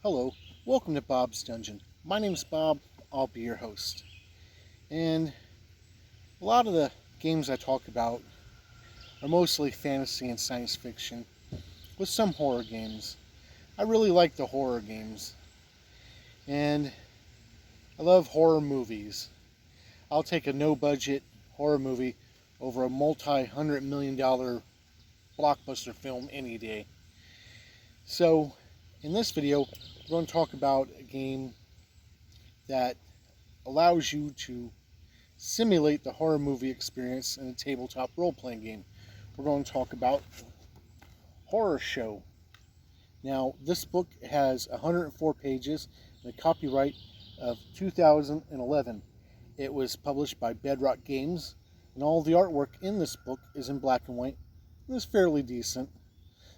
Hello, welcome to Bob's Dungeon. My name's Bob, I'll be your host. And a lot of the games I talk about are mostly fantasy and science fiction, with some horror games. I really like the horror games, and I love horror movies. I'll take a no budget horror movie over a multi-$100 million blockbuster film any day. So, in this video, we're going to talk about a game that allows you to simulate the horror movie experience in a tabletop role-playing game. We're going to talk about Horror Show. Now, this book has 104 pages and a copyright of 2011. It was published by Bedrock Games, and all the artwork in this book is in black and white, and it's fairly decent.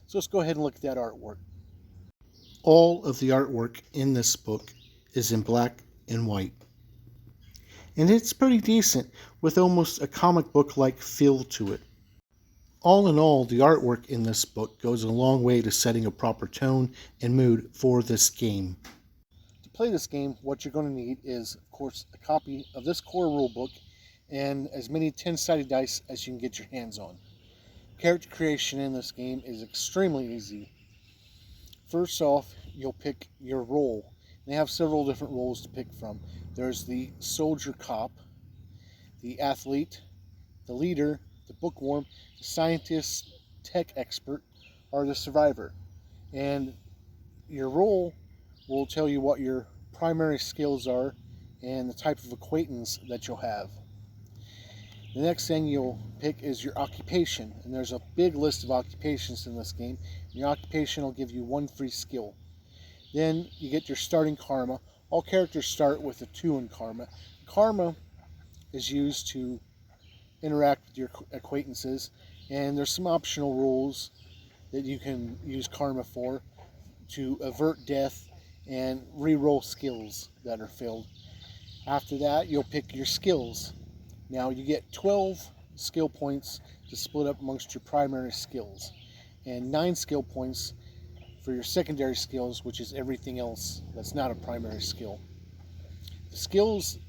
So let's go ahead and look at that artwork. All of the artwork in this book is in black and white. And it's pretty decent, with almost a comic book-like feel to it. All in all, the artwork in this book goes a long way to setting a proper tone and mood for this game. To play this game, what you're going to need is, of course, a copy of this core rulebook and as many 10-sided dice as you can get your hands on. Character creation in this game is extremely easy. First off, you'll pick your role. They have several different roles to pick from. There's the soldier cop, the athlete, the leader, the bookworm, the scientist, tech expert, or the survivor. And your role will tell you what your primary skills are and the type of acquaintance that you'll have. The next thing you'll pick is your occupation, and there's a big list of occupations in this game. Your occupation will give you one free skill. Then you get your starting karma. All characters start with a 2 in karma. Karma is used to interact with your acquaintances, and there's some optional rules that you can use karma for to avert death and re-roll skills that are filled. After that, you'll pick your skills. Now you get 12 skill points to split up amongst your primary skills, and 9 skill points for your secondary skills, which is everything else that's not a primary skill. The skills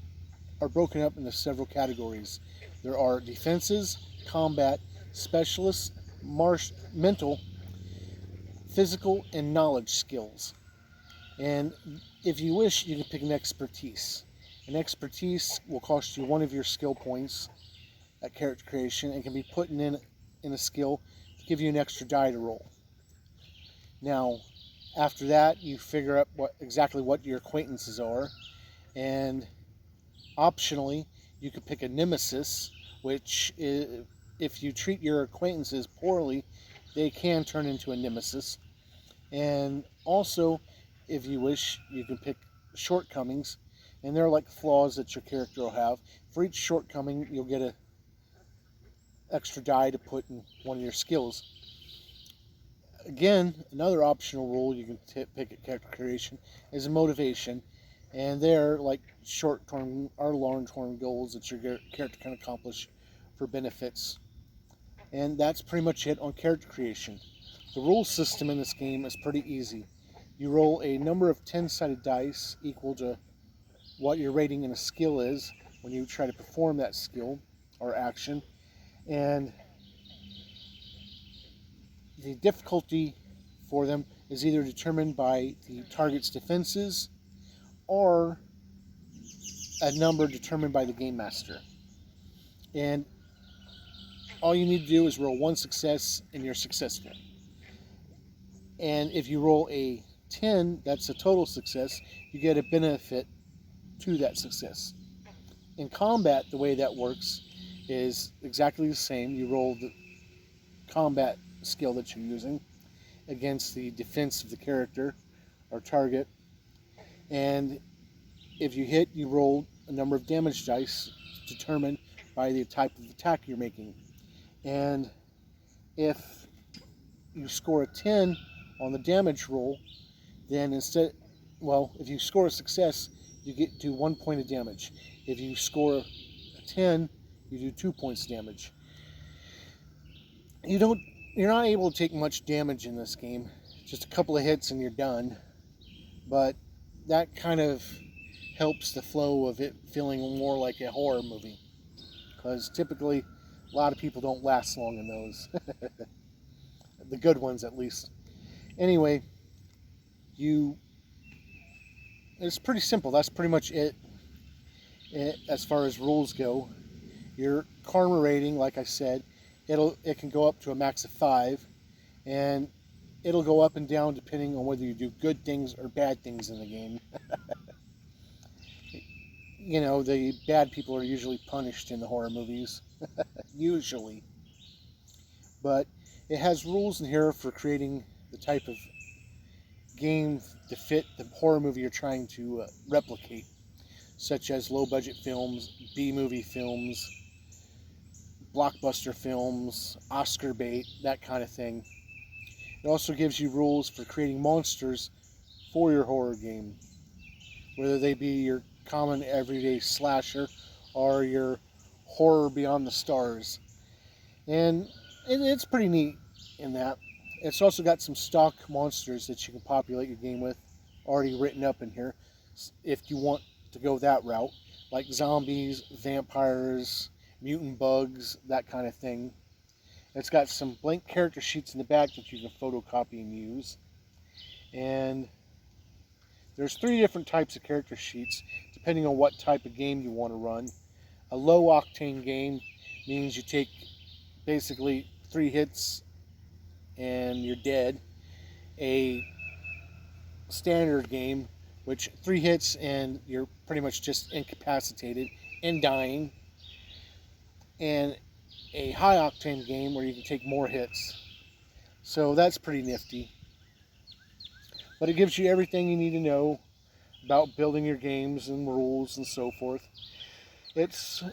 are broken up into several categories. There are defenses, combat, specialists, mental, physical, and knowledge skills. And if you wish, you can pick an expertise. An expertise will cost you one of your skill points at character creation and can be put in a skill to give you an extra die to roll. Now, after that, you figure out exactly what your acquaintances are, and optionally, you could pick a nemesis, which is, if you treat your acquaintances poorly, they can turn into a nemesis. And also, if you wish, you can pick shortcomings, and they're like flaws that your character will have. For each shortcoming, you'll get an extra die to put in one of your skills. Again, another optional rule you can pick at character creation is a motivation, and they're like short-term or long-term goals that your character can accomplish for benefits. And that's pretty much it on character creation. The rule system in this game is pretty easy. You roll a number of 10-sided dice equal to what your rating in a skill is when you try to perform that skill or action, and the difficulty for them is either determined by the target's defenses or a number determined by the game master. And all you need to do is roll one success and you're successful. And if you roll a 10, that's a total success, you get a benefit to that success. In combat, the way that works is exactly the same. You roll the combat skill that you're using against the defense of the character or target, and if you hit, you roll a number of damage dice determined by the type of attack you're making. And if you score a 10 on the damage roll, then if you score a success, you get to 1 point of damage. If you score a 10, you do 2 points damage. You're not able to take much damage in this game. Just a couple of hits and you're done. but that kind of helps the flow of it feeling more like a horror movie, because typically a lot of people don't last long in those. The good ones, at least. Anyway, it's pretty simple. That's pretty much it as far as rules go. Your karma rating, like I said, it can go up to a max of 5, and it'll go up and down depending on whether you do good things or bad things in the game. The bad people are usually punished in the horror movies. Usually. But it has rules in here for creating the type of game to fit the horror movie you're trying to replicate, such as low-budget films, B-movie films, blockbuster films, Oscar bait, that kind of thing. It also gives you rules for creating monsters for your horror game, whether they be your common everyday slasher or your horror beyond the stars. And it's pretty neat in that. It's also got some stock monsters that you can populate your game with, already written up in here, if you want to go that route, like zombies, vampires, mutant bugs, that kind of thing. It's got some blank character sheets in the back that you can photocopy and use. And there's 3 different types of character sheets, depending on what type of game you want to run. A low-octane game means you take basically 3 hits and you're dead. A standard game, which 3 hits and you're pretty much just incapacitated and dying. And a high octane game where you can take more hits. So that's pretty nifty. But it gives you everything you need to know about building your games and rules and so forth. It's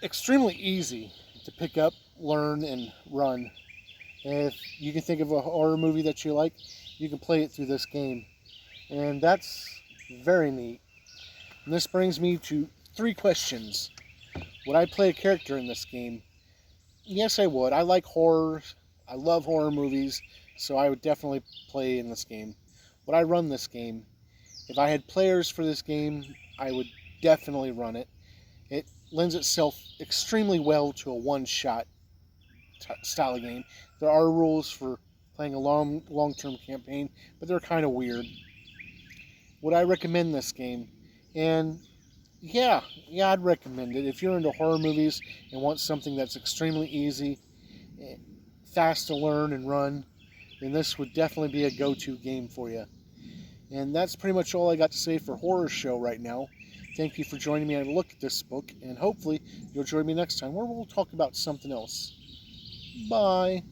extremely easy to pick up, learn, and run. And if you can think of a horror movie that you like, you can play it through this game. And that's very neat. And this brings me to 3 questions. Would I play a character in this game? Yes, I would. I like horror. I love horror movies, so I would definitely play in this game. Would I run this game? If I had players for this game, I would definitely run it. It lends itself extremely well to a one-shot style of game. There are rules for playing a long-term campaign, but they're kind of weird. Would I recommend this game? And yeah, I'd recommend it. If you're into horror movies and want something that's extremely easy, fast to learn and run, then this would definitely be a go-to game for you. And that's pretty much all I got to say for Horror Show right now. Thank you for joining me on a look at this book, and hopefully you'll join me next time where we'll talk about something else. Bye.